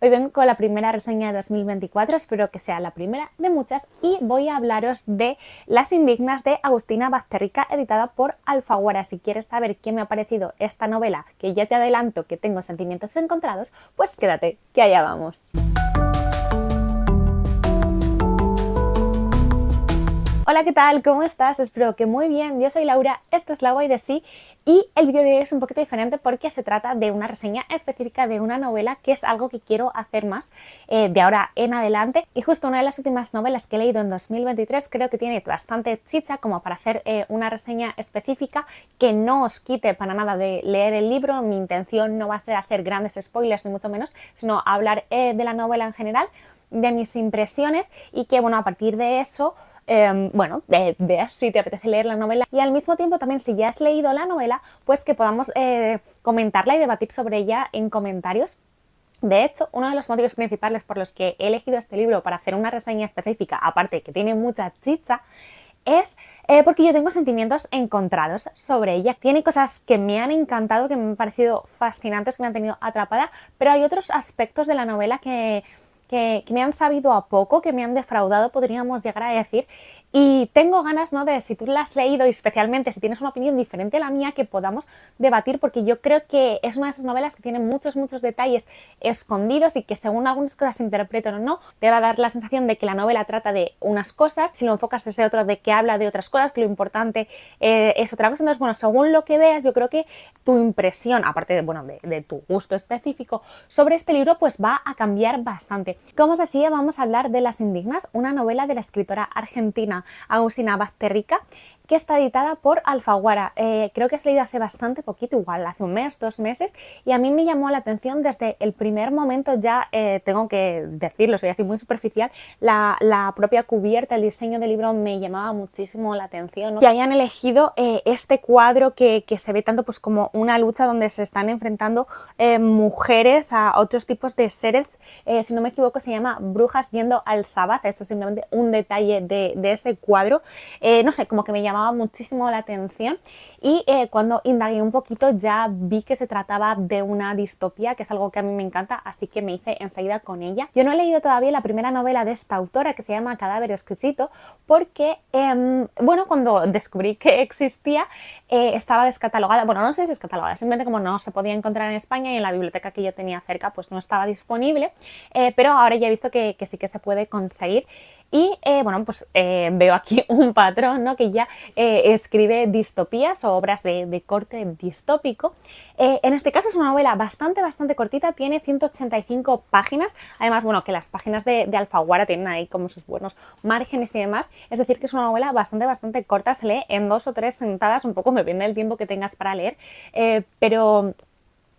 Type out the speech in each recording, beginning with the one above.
Hoy vengo con la primera reseña de 2024, espero que sea la primera de muchas y voy a hablaros de Las Indignas de Agustina Bazterrica, editada por Alfaguara. Si quieres saber qué me ha parecido esta novela, que ya te adelanto que tengo sentimientos encontrados, pues quédate, que allá vamos. Hola, ¿qué tal? ¿Cómo estás? Espero que muy bien. Yo soy Laura, esto es La Guay de Sí y el vídeo de hoy es un poquito diferente porque se trata de una reseña específica de una novela que es algo que quiero hacer más de ahora en adelante, y justo una de las últimas novelas que he leído en 2023 creo que tiene bastante chicha como para hacer una reseña específica que no os quite para nada de leer el libro. Mi intención no va a ser hacer grandes spoilers ni mucho menos, sino hablar de la novela en general, de mis impresiones y que bueno, a partir de eso veas si te apetece leer la novela y al mismo tiempo también, si ya has leído la novela, pues que podamos comentarla y debatir sobre ella en comentarios. De hecho, uno de los motivos principales por los que he elegido este libro para hacer una reseña específica, aparte que tiene mucha chicha, es porque yo tengo sentimientos encontrados sobre ella. Tiene cosas que me han encantado, que me han parecido fascinantes, que me han tenido atrapada, pero hay otros aspectos de la novela que me han sabido a poco, que me han defraudado, podríamos llegar a decir, y tengo ganas, ¿no?, de, si tú la has leído y especialmente si tienes una opinión diferente a la mía, que podamos debatir, porque yo creo que es una de esas novelas que tiene muchos detalles escondidos y que según algunas cosas se interpreten o no, te va a dar la sensación de que la novela trata de unas cosas, si lo enfocas desde otro, de que habla de otras cosas, que lo importante es otra cosa. Entonces, bueno, según lo que veas, yo creo que tu impresión, aparte de, bueno, de tu gusto específico sobre este libro, pues va a cambiar bastante. Como os decía, vamos a hablar de Las Indignas, una novela de la escritora argentina Agustina Bazterrica, que está editada por Alfaguara. Creo que has leído hace bastante poquito, igual hace un mes, 2 meses, y a mí me llamó la atención desde el primer momento. Ya tengo que decirlo, soy así muy superficial, la propia cubierta, el diseño del libro me llamaba muchísimo la atención, ¿no? Que hayan elegido este cuadro que se ve tanto pues como una lucha donde se están enfrentando mujeres a otros tipos de seres, si no me equivoco se llama Brujas yendo al Sabbath. Esto es simplemente un detalle de ese cuadro. No sé, como que me llamaba muchísimo la atención, y cuando indagué un poquito ya vi que se trataba de una distopía, que es algo que a mí me encanta, así que me hice enseguida con ella. Yo no he leído todavía la primera novela de esta autora, que se llama Cadáver Exquisito, porque bueno, cuando descubrí que existía estaba descatalogada. Bueno, no sé si es descatalogada, simplemente como no se podía encontrar en España y en la biblioteca que yo tenía cerca pues no estaba disponible, pero ahora ya he visto que sí que se puede conseguir. Y bueno, pues veo aquí un patrón, ¿no?, que ya escribe distopías o obras de corte distópico. En este caso es una novela bastante cortita, tiene 185 páginas. Además, bueno, que las páginas de Alfaguara tienen ahí como sus buenos márgenes y demás. Es decir, que es una novela bastante corta, se lee en 2 o 3 sentadas, un poco depende del tiempo que tengas para leer, pero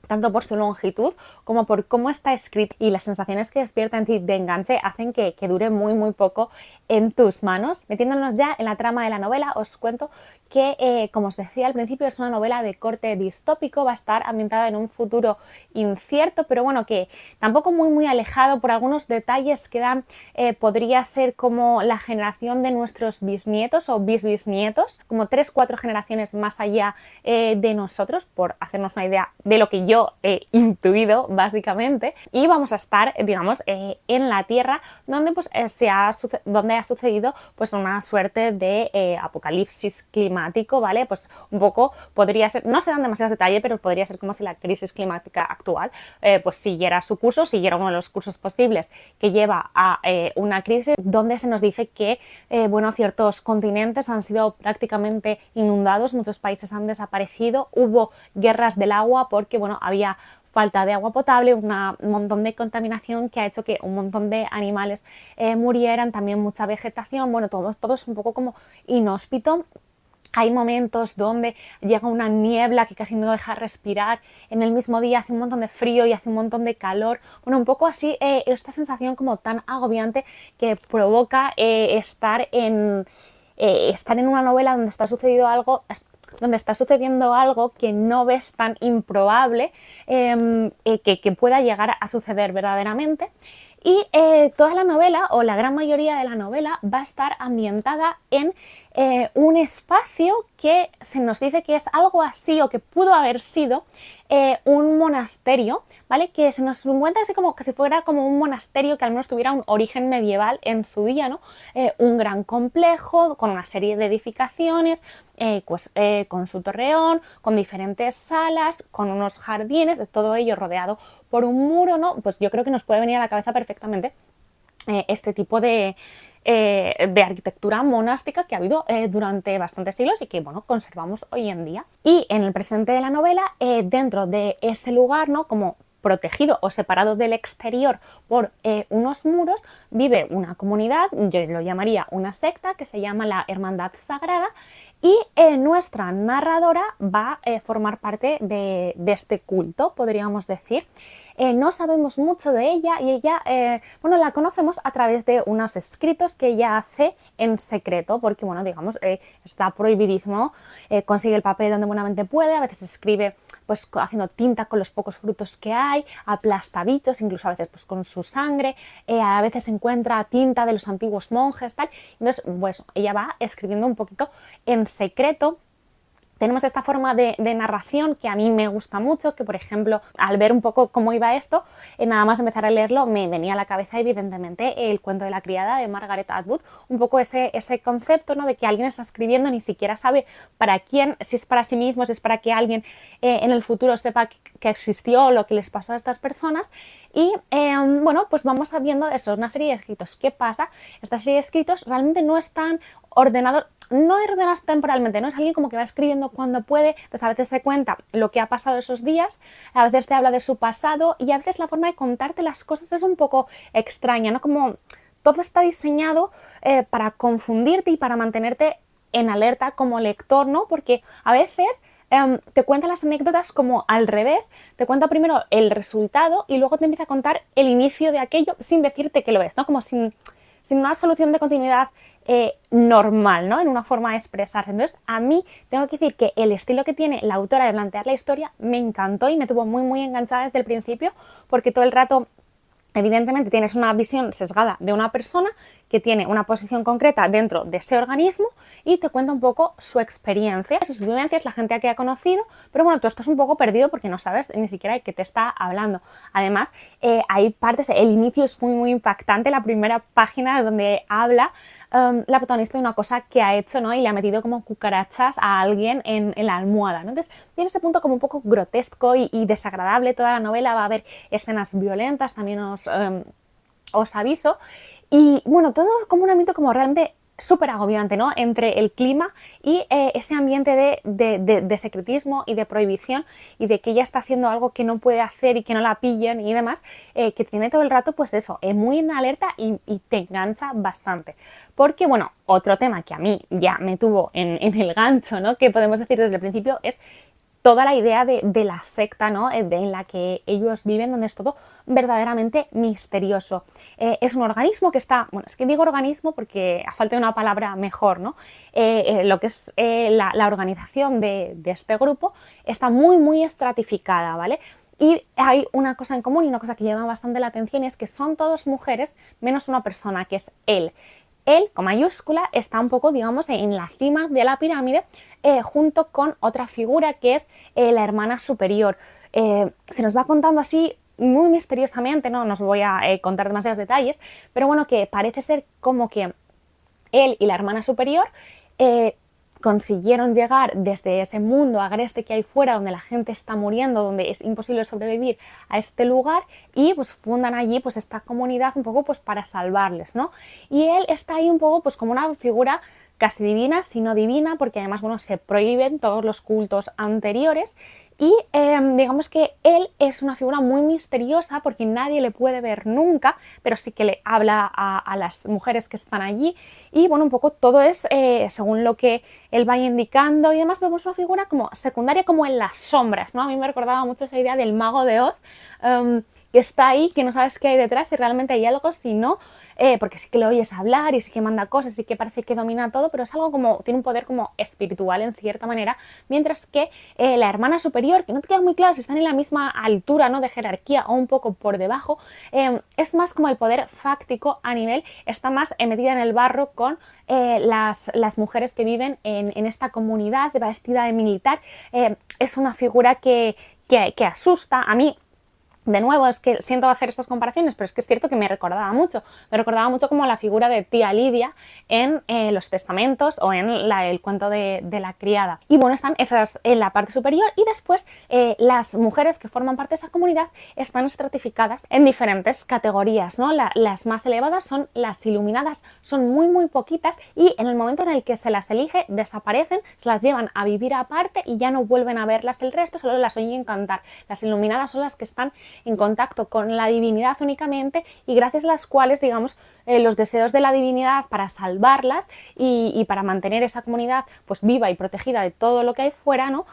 tanto por su longitud como por cómo está escrita y las sensaciones que despierta en ti de enganche hacen que dure muy poco en tus manos. Metiéndonos ya en la trama de la novela, os cuento que, como os decía al principio, es una novela de corte distópico, va a estar ambientada en un futuro incierto, pero bueno, que tampoco muy alejado. Por algunos detalles que dan, podría ser como la generación de nuestros bisnietos o bisnietos, como 3-4 generaciones más allá de nosotros, por hacernos una idea de lo que yo he intuido básicamente. Y vamos a estar, digamos, en la Tierra, donde pues donde ha sucedido pues una suerte de apocalipsis climático, ¿vale? Pues un poco podría ser, no se dan demasiados detalles, pero podría ser como si la crisis climática actual pues siguiera su curso, siguiera uno de los cursos posibles que lleva a una crisis, donde se nos dice que bueno, ciertos continentes han sido prácticamente inundados, muchos países han desaparecido, hubo guerras del agua porque, bueno, había falta de agua potable, un montón de contaminación que ha hecho que un montón de animales murieran, también mucha vegetación. Bueno, todo es un poco como inhóspito. Hay momentos donde llega una niebla que casi no deja respirar, en el mismo día hace un montón de frío y hace un montón de calor. Bueno, un poco así, esta sensación como tan agobiante que provoca estar en una novela donde está sucediendo algo que no ves tan improbable que pueda llegar a suceder verdaderamente. Y toda la novela, o la gran mayoría de la novela, va a estar ambientada en un espacio que se nos dice que es algo así, o que pudo haber sido un monasterio, ¿vale? Que se nos cuenta así como que si fuera como un monasterio que al menos tuviera un origen medieval en su día, ¿no? Un gran complejo con una serie de edificaciones, con su torreón, con diferentes salas, con unos jardines, todo ello rodeado por un muro, ¿no? Pues yo creo que nos puede venir a la cabeza perfectamente este tipo de arquitectura monástica que ha habido durante bastantes siglos y que, bueno, conservamos hoy en día. Y en el presente de la novela, dentro de ese lugar, ¿no? Como protegido o separado del exterior por unos muros, vive una comunidad, yo lo llamaría una secta, que se llama la Hermandad Sagrada, y nuestra narradora va a formar parte de este culto, podríamos decir. No sabemos mucho de ella y ella, bueno, la conocemos a través de unos escritos que ella hace en secreto, porque, bueno, digamos, está prohibidísimo, consigue el papel donde buenamente puede, a veces escribe pues haciendo tinta con los pocos frutos que hay, aplasta bichos, incluso a veces pues con su sangre, a veces encuentra tinta de los antiguos monjes, tal. Entonces, pues ella va escribiendo un poquito en secreto. Tenemos esta forma de narración que a mí me gusta mucho, que por ejemplo, al ver un poco cómo iba esto, nada más empezar a leerlo me venía a la cabeza evidentemente el cuento de la criada de Margaret Atwood, un poco ese concepto, ¿no? De que alguien está escribiendo, ni siquiera sabe para quién, si es para sí mismo, si es para que alguien en el futuro sepa que existió lo que les pasó a estas personas. Y bueno, pues vamos viendo eso, una serie de escritos. ¿Qué pasa? Esta serie de escritos realmente no están ordenados, no ordenados temporalmente, ¿no? Es alguien como que va escribiendo cuando puede, entonces a veces te cuenta lo que ha pasado esos días, a veces te habla de su pasado y a veces la forma de contarte las cosas es un poco extraña, ¿no? Como todo está diseñado para confundirte y para mantenerte en alerta como lector, ¿no? Porque a veces te cuenta las anécdotas como al revés, te cuenta primero el resultado y luego te empieza a contar el inicio de aquello sin decirte que lo es, ¿no? Como sin una solución de continuidad normal, ¿no? En una forma de expresarse. Entonces, a mí tengo que decir que el estilo que tiene la autora de plantear la historia me encantó y me tuvo muy, muy enganchada desde el principio, porque todo el rato, evidentemente, tienes una visión sesgada de una persona que tiene una posición concreta dentro de ese organismo y te cuenta un poco su experiencia, sus vivencias, la gente a que ha conocido, pero bueno, tú estás un poco perdido porque no sabes ni siquiera de qué te está hablando. Además, hay partes, el inicio es muy, muy impactante, la primera página donde habla la protagonista de una cosa que ha hecho, ¿no? Y le ha metido como cucarachas a alguien en la almohada, ¿no? Entonces, tiene ese punto como un poco grotesco y desagradable. Toda la novela va a haber escenas violentas, también os aviso. Y bueno, todo como un ambiente como realmente súper agobiante, ¿no? Entre el clima y ese ambiente de secretismo y de prohibición y de que ella está haciendo algo que no puede hacer y que no la pillen y demás, que tiene todo el rato pues eso, muy en alerta y te engancha bastante. Porque bueno, otro tema que a mí ya me tuvo en el gancho, ¿no? Que podemos decir desde el principio es toda la idea de la secta, ¿no? En la que ellos viven, donde es todo verdaderamente misterioso. Es un organismo que está, bueno, es que digo organismo porque a falta de una palabra mejor, ¿no? Lo que es la organización de este grupo está muy, muy estratificada, ¿vale? Y hay una cosa en común y una cosa que llama bastante la atención y es que son todos mujeres menos una persona, que es él. Él, con mayúscula, está un poco, digamos, en la cima de la pirámide, junto con otra figura que es la hermana superior. Se nos va contando así muy misteriosamente, no os voy a contar demasiados detalles, pero bueno, que parece ser como que él y la hermana superior consiguieron llegar desde ese mundo agreste que hay fuera, donde la gente está muriendo, donde es imposible sobrevivir, a este lugar y pues fundan allí pues esta comunidad un poco pues para salvarles, ¿no? Y él está ahí un poco pues como una figura casi divina, si no divina, porque además, bueno, se prohíben todos los cultos anteriores y digamos que él es una figura muy misteriosa porque nadie le puede ver nunca, pero sí que le habla a las mujeres que están allí y bueno, un poco todo es según lo que él vaya indicando y demás, vemos una figura como secundaria, como en las sombras, ¿no? A mí me recordaba mucho esa idea del mago de Oz, que está ahí, que no sabes qué hay detrás, si realmente hay algo, si no, porque sí que lo oyes hablar y sí que manda cosas, sí que parece que domina todo, pero es algo como, tiene un poder como espiritual en cierta manera, mientras que la hermana superior, que no te queda muy claro si están en la misma altura, ¿no?, de jerarquía o un poco por debajo, es más como el poder fáctico a nivel, está más metida en el barro con las mujeres que viven en esta comunidad vestida de militar. Es una figura que asusta. A mí, de nuevo, es que siento hacer estas comparaciones, pero es que es cierto que me recordaba mucho como la figura de tía Lidia en los testamentos o en el cuento de la criada. Y bueno, están esas en la parte superior, y después las mujeres que forman parte de esa comunidad están estratificadas en diferentes categorías, ¿no? Las más elevadas son las iluminadas, son muy poquitas, y en el momento en el que se las elige desaparecen, se las llevan a vivir aparte y ya no vuelven a verlas el resto, solo las oyen cantar. Las iluminadas son las que están en contacto con la divinidad únicamente, y gracias a las cuales, digamos, los deseos de la divinidad para salvarlas y para mantener esa comunidad pues viva y protegida de todo lo que hay fuera, ¿no?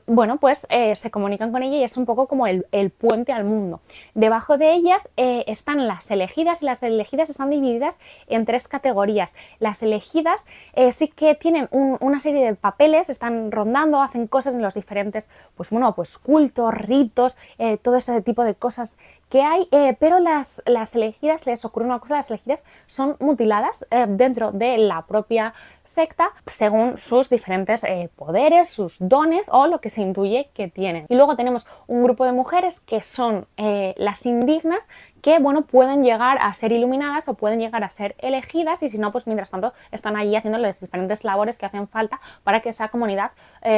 Bueno, pues se comunican con ella, y es un poco como el puente al mundo. Debajo de ellas están las elegidas, y las elegidas están divididas en 3 categorías. Las elegidas sí que tienen una serie de papeles, están rondando, hacen cosas en los diferentes, pues bueno, pues cultos, ritos, todo este tipo de cosas que hay, pero las elegidas, les ocurre una cosa: las elegidas son mutiladas dentro de la propia secta según sus diferentes poderes, sus dones o lo que se intuye que tienen. Y luego tenemos un grupo de mujeres que son las indignas, que bueno, pueden llegar a ser iluminadas o pueden llegar a ser elegidas, y si no, pues mientras tanto están allí haciendo las diferentes labores que hacen falta para que esa comunidad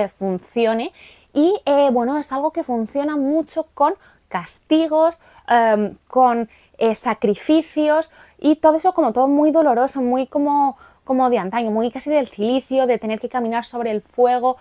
funcione. Y bueno, es algo que funciona mucho con castigos, con sacrificios, y todo eso como todo muy doloroso, muy como de antaño, muy casi del cilicio, de tener que caminar sobre el fuego.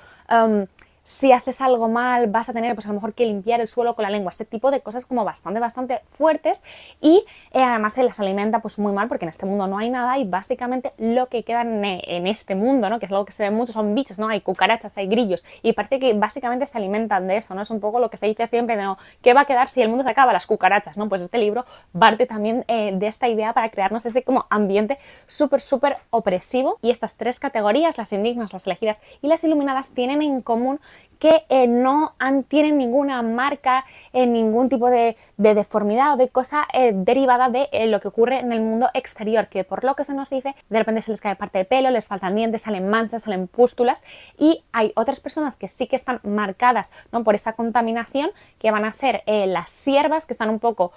Si haces algo mal vas a tener pues a lo mejor que limpiar el suelo con la lengua, este tipo de cosas como bastante fuertes, y además se las alimenta pues muy mal, porque en este mundo no hay nada, y básicamente lo que queda en este mundo, ¿no?, que es algo que se ve mucho, son bichos, ¿no? Hay cucarachas, hay grillos, y parece que básicamente se alimentan de eso, ¿no? Es un poco lo que se dice siempre de, no, ¿qué va a quedar si el mundo se acaba? Las cucarachas, ¿no? Pues este libro parte también de esta idea para crearnos ese como ambiente súper opresivo. Y estas 3 categorías, las indignas, las elegidas y las iluminadas, tienen en común que no tienen ninguna marca, ningún tipo de deformidad o de cosa derivada de lo que ocurre en el mundo exterior, que por lo que se nos dice, de repente se les cae parte de pelo, les faltan dientes, salen manchas, salen pústulas, y hay otras personas que sí que están marcadas, ¿no?, por esa contaminación, que van a ser las siervas, que están un poco,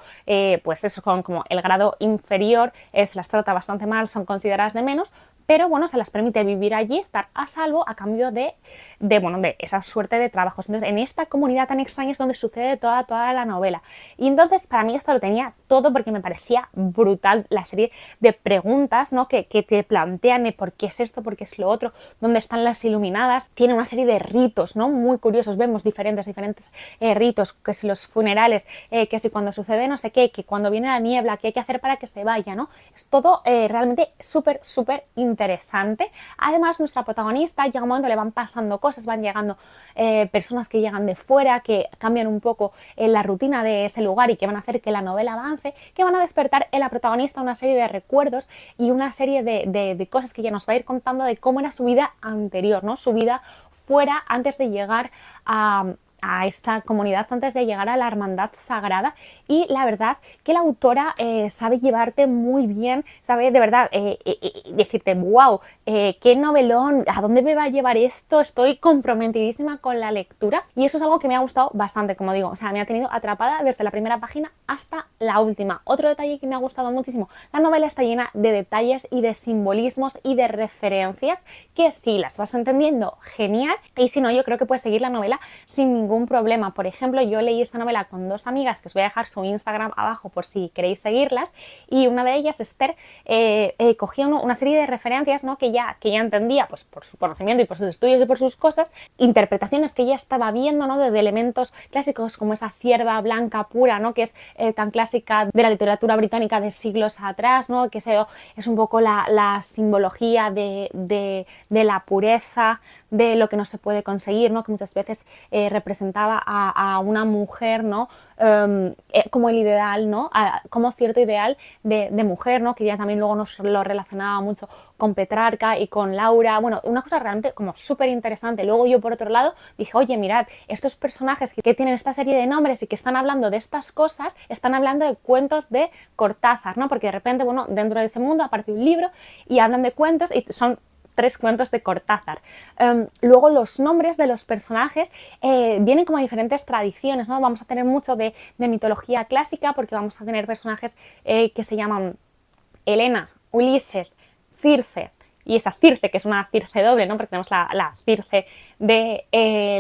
pues eso, con como el grado inferior, se las trata bastante mal, son consideradas de menos, pero bueno, se las permite vivir allí, estar a salvo a cambio de esa suerte de trabajos. Entonces, en esta comunidad tan extraña es donde sucede toda la novela. Y entonces, para mí esto lo tenía todo, porque me parecía brutal la serie de preguntas, ¿no?, que te plantean de por qué es esto, por qué es lo otro, dónde están las iluminadas. Tiene una serie de ritos, ¿no?, muy curiosos. Vemos diferentes ritos, que si los funerales, que si cuando sucede no sé qué, que cuando viene la niebla, qué hay que hacer para que se vaya, ¿no? Es todo realmente súper interesante. Además, nuestra protagonista llega un momento, le van pasando cosas, van llegando personas que llegan de fuera, que cambian un poco la rutina de ese lugar y que van a hacer que la novela avance, que van a despertar en la protagonista una serie de recuerdos y una serie de cosas que ella nos va a ir contando de cómo era su vida anterior, ¿no? Su vida fuera, antes de llegar a esta comunidad, antes de llegar a la hermandad sagrada. Y la verdad que la autora sabe llevarte muy bien, sabe de verdad decirte, wow, qué novelón, ¿a dónde me va a llevar esto? Estoy comprometidísima con la lectura, y eso es algo que me ha gustado bastante, como digo, o sea, me ha tenido atrapada desde la primera página hasta la última. Otro detalle que me ha gustado muchísimo: la novela está llena de detalles y de simbolismos y de referencias que, si las vas entendiendo, genial, y si no, yo creo que puedes seguir la novela sin ningún problema. Por ejemplo, yo leí esta novela con 2 amigas, que os voy a dejar su Instagram abajo por si queréis seguirlas, y una de ellas, Esther, cogía una serie de referencias, ¿no?, que ya entendía, pues por su conocimiento y por sus estudios y por sus cosas, interpretaciones que ella estaba viendo, ¿no?, de elementos clásicos como esa cierva blanca pura, ¿no?, que es tan clásica de la literatura británica de siglos atrás, ¿no?, que es un poco la simbología de la pureza, de lo que no se puede conseguir, ¿no?, que muchas veces representa representaba a una mujer, ¿no? Como el ideal, ¿no? Como cierto ideal de mujer, ¿no? Que ya también luego nos lo relacionaba mucho con Petrarca y con Laura. Bueno, una cosa realmente como súper interesante. Luego yo, por otro lado, dije, oye, mirad, estos personajes que tienen esta serie de nombres y que están hablando de estas cosas, están hablando de cuentos de Cortázar, ¿no? Porque de repente, bueno, dentro de ese mundo aparece un libro y hablan de cuentos y son 3 cuentos de Cortázar. Luego los nombres de los personajes vienen como diferentes tradiciones, ¿no? Vamos a tener mucho de mitología clásica porque vamos a tener personajes que se llaman Helena, Ulises, Circe, y esa Circe, que es una Circe doble, ¿no? Porque tenemos la Circe de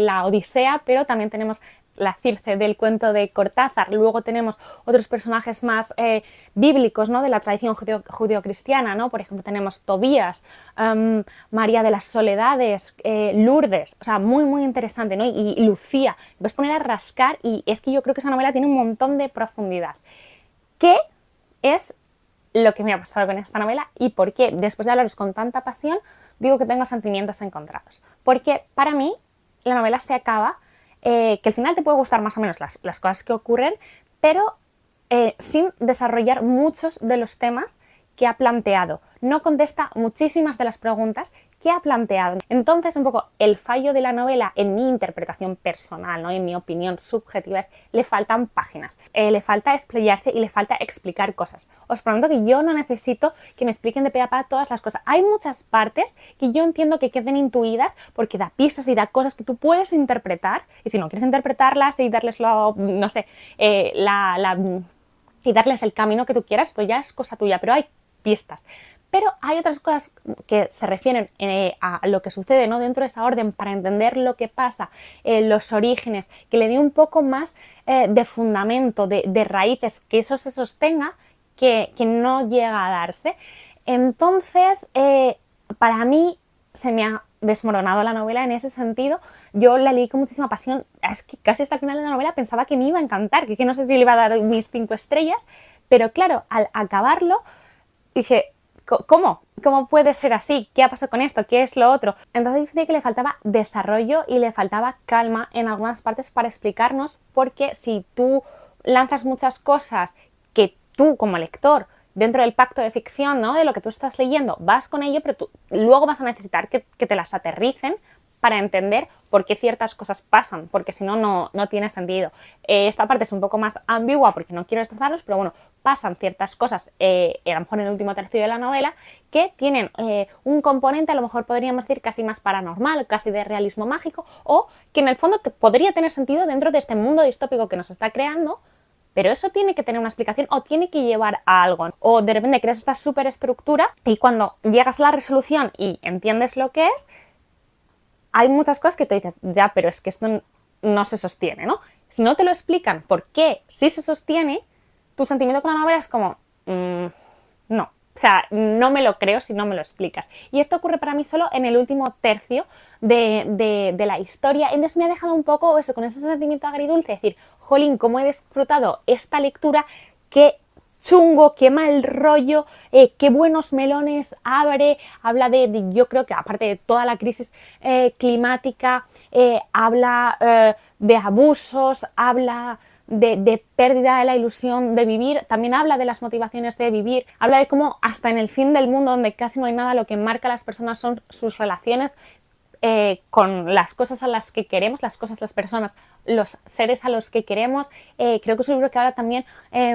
la Odisea, pero también tenemos la Circe del cuento de Cortázar. Luego tenemos otros personajes más bíblicos, ¿no? De la tradición judeocristiana, ¿no? Por ejemplo, tenemos Tobías, María de las Soledades, Lourdes, o sea, muy, muy interesante, ¿no? Y Lucía. Te puedes poner a rascar y es que yo creo que esa novela tiene un montón de profundidad. ¿Qué es lo que me ha pasado con esta novela y por qué, después de hablaros con tanta pasión, digo que tengo sentimientos encontrados? Porque para mí la novela se acaba, que al final te puede gustar más o menos las cosas que ocurren, pero sin desarrollar muchos de los temas que ha planteado. No contesta muchísimas de las preguntas que ha planteado. Entonces, un poco el fallo de la novela, en mi interpretación personal, ¿no? En mi opinión subjetiva, es le faltan páginas, le falta explayarse y le falta explicar cosas. Os prometo que yo no necesito que me expliquen de pe a pa todas las cosas. Hay muchas partes que yo entiendo que queden intuidas porque da pistas y da cosas que tú puedes interpretar, y si no quieres interpretarlas y darles no sé, y darles el camino que tú quieras, esto ya es cosa tuya, pero hay pistas. Pero hay otras cosas que se refieren a lo que sucede, ¿no? Dentro de esa orden para entender lo que pasa, los orígenes, que le dé un poco más de fundamento, de raíces, que eso se sostenga, que no llega a darse. Entonces, para mí se me ha desmoronado la novela en ese sentido. Yo la leí con muchísima pasión, es que casi hasta el final de la novela pensaba que me iba a encantar, que no sé si le iba a dar mis 5 estrellas, pero claro, al acabarlo dije, ¿cómo? ¿Cómo puede ser así? ¿Qué ha pasado con esto? ¿Qué es lo otro? Entonces yo sentí que le faltaba desarrollo y le faltaba calma en algunas partes para explicarnos, porque si tú lanzas muchas cosas que tú como lector, dentro del pacto de ficción, ¿no? De lo que tú estás leyendo, vas con ello, pero tú luego vas a necesitar que te las aterricen para entender por qué ciertas cosas pasan, porque si no, no tiene sentido. Esta parte es un poco más ambigua porque no quiero destrozarlos, pero bueno, pasan ciertas cosas, a lo mejor en el último tercio de la novela, que tienen un componente, a lo mejor podríamos decir casi más paranormal, casi de realismo mágico, o que en el fondo podría tener sentido dentro de este mundo distópico que nos está creando, pero eso tiene que tener una explicación o tiene que llevar a algo. O de repente creas esta superestructura y cuando llegas a la resolución y entiendes lo que es, hay muchas cosas que te dices, ya, pero es que esto no se sostiene, ¿no? Si no te lo explican por qué sí se sostiene, tu sentimiento con la novela es como, no. O sea, no me lo creo si no me lo explicas. Y esto ocurre para mí solo en el último tercio de la historia. Entonces me ha dejado un poco eso, con ese sentimiento agridulce, decir, jolín, cómo he disfrutado esta lectura, qué chungo, qué mal rollo, qué buenos melones abre, habla yo creo que aparte de toda la crisis climática, habla de abusos, habla de pérdida de la ilusión de vivir, también habla de las motivaciones de vivir, habla de cómo hasta en el fin del mundo, donde casi no hay nada, lo que marca a las personas son sus relaciones con las cosas a las que queremos, las cosas, las personas, los seres a los que queremos. Creo que es un libro que habla también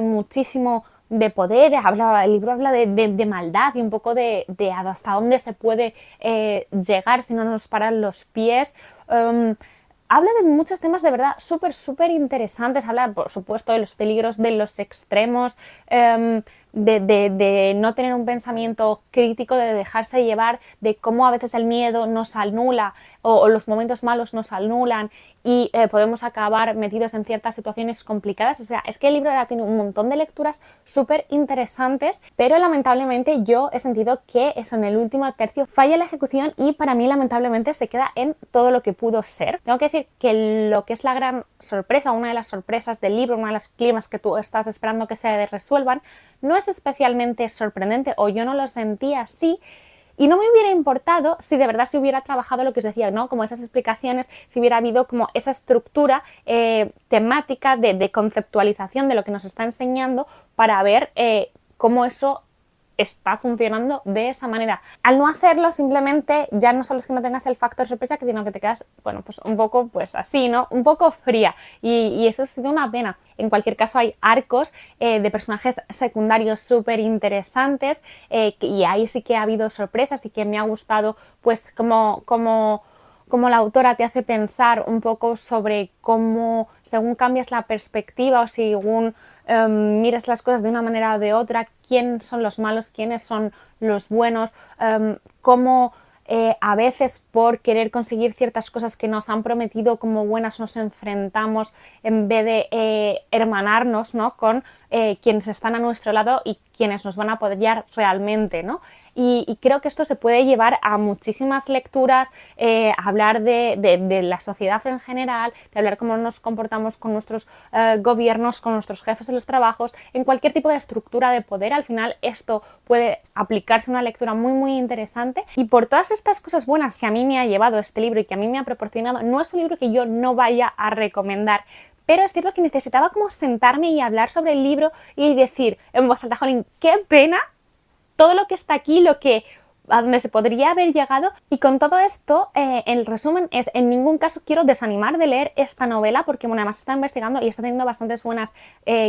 muchísimo de poder, el libro habla de maldad y un poco de hasta dónde se puede llegar si no nos paran los pies. Habla de muchos temas de verdad súper interesantes. Habla, por supuesto, de los peligros de los extremos, de no tener un pensamiento crítico, de dejarse llevar, de cómo a veces el miedo nos anula o los momentos malos nos anulan y podemos acabar metidos en ciertas situaciones complicadas. O sea, es que el libro tiene un montón de lecturas súper interesantes, pero lamentablemente yo he sentido que eso en el último tercio falla la ejecución y para mí lamentablemente se queda en todo lo que pudo ser. Tengo que decir que lo que es la gran sorpresa, una de las sorpresas del libro, una de las climas que tú estás esperando que se resuelvan, no es especialmente sorprendente, o yo no lo sentí así, Y no me hubiera importado si de verdad se hubiera trabajado lo que os decía, ¿no? Como esas explicaciones, si hubiera habido como esa estructura temática de conceptualización de lo que nos está enseñando para ver cómo eso está funcionando de esa manera. Al no hacerlo, simplemente ya no solo es que no tengas el factor sorpresa, sino que te quedas, bueno, pues un poco pues así, ¿no? Un poco fría y eso ha sido una pena. En cualquier caso hay arcos de personajes secundarios súper interesantes y ahí sí que ha habido sorpresas y que me ha gustado pues como la autora te hace pensar un poco sobre cómo, según cambias la perspectiva o según miras las cosas de una manera o de otra, quiénes son los malos, quiénes son los buenos, cómo a veces por querer conseguir ciertas cosas que nos han prometido como buenas nos enfrentamos en vez de hermanarnos, ¿no? Con quienes están a nuestro lado y quienes nos van a apoyar realmente, ¿no? Y creo que esto se puede llevar a muchísimas lecturas, hablar de la sociedad en general, de hablar cómo nos comportamos con nuestros gobiernos, con nuestros jefes en los trabajos, en cualquier tipo de estructura de poder. Al final esto puede aplicarse a una lectura muy interesante y por todas estas cosas buenas que a mí me ha llevado este libro y que a mí me ha proporcionado, no es un libro que yo no vaya a recomendar. Pero es cierto que necesitaba como sentarme y hablar sobre el libro y decir en voz alta, jolín, qué pena todo lo que está aquí, lo que a donde se podría haber llegado. Y con todo esto, el resumen es, en ningún caso quiero desanimar de leer esta novela porque bueno, además está investigando y está teniendo bastantes buenas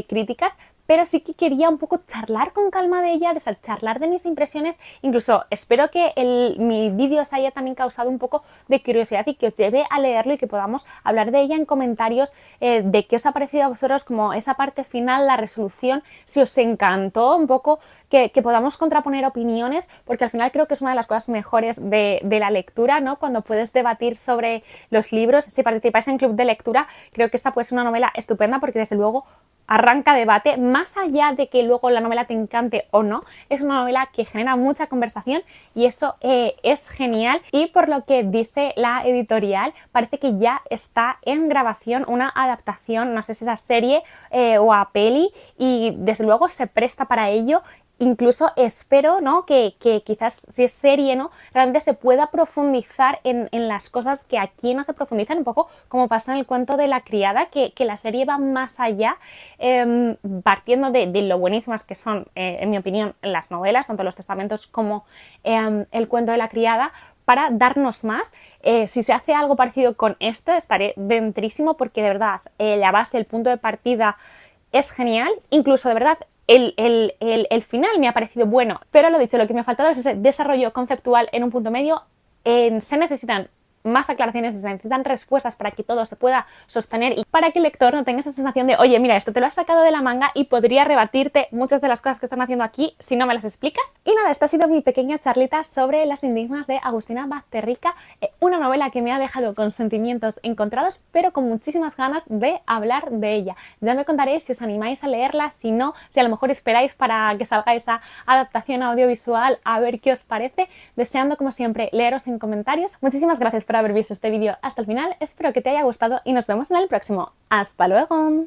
críticas, pero sí que quería un poco charlar con calma de ella, charlar de mis impresiones, incluso espero que mi vídeo os haya también causado un poco de curiosidad y que os lleve a leerlo y que podamos hablar de ella en comentarios, de qué os ha parecido a vosotros, como esa parte final, la resolución, si os encantó un poco, que podamos contraponer opiniones, porque al final creo que es una de las cosas mejores de la lectura, ¿no? Cuando puedes debatir sobre los libros. Si participáis en club de lectura, creo que esta puede ser una novela estupenda porque desde luego arranca debate, más allá de que luego la novela te encante o no, es una novela que genera mucha conversación y eso es genial. Y por lo que dice la editorial, parece que ya está en grabación una adaptación, no sé si es a serie o a peli, y desde luego se presta para ello. Incluso espero, ¿no? que quizás si es serie, ¿no? realmente se pueda profundizar en las cosas que aquí no se profundizan, un poco como pasa en el cuento de la criada, que la serie va más allá, partiendo de lo buenísimas que son, en mi opinión, las novelas, tanto los testamentos como el cuento de la criada, para darnos más. Si se hace algo parecido con esto, estaré dentrísimo porque de verdad la base, el punto de partida es genial, incluso de verdad el final me ha parecido bueno, pero lo dicho, lo que me ha faltado es ese desarrollo conceptual en un punto medio. Se necesitan más aclaraciones, se necesitan respuestas para que todo se pueda sostener y para que el lector no tenga esa sensación de oye, mira, esto te lo has sacado de la manga y podría rebatirte muchas de las cosas que están haciendo aquí si no me las explicas. Y nada, esta ha sido mi pequeña charlita sobre Las indignas de Agustina Bazterrica, una novela que me ha dejado con sentimientos encontrados, pero con muchísimas ganas de hablar de ella. Ya me contaréis si os animáis a leerla, si no, si a lo mejor esperáis para que salga esa adaptación audiovisual, a ver qué os parece. Deseando, como siempre, leeros en comentarios. Muchísimas gracias por haber visto este vídeo hasta el final, espero que te haya gustado y nos vemos en el próximo. ¡Hasta luego!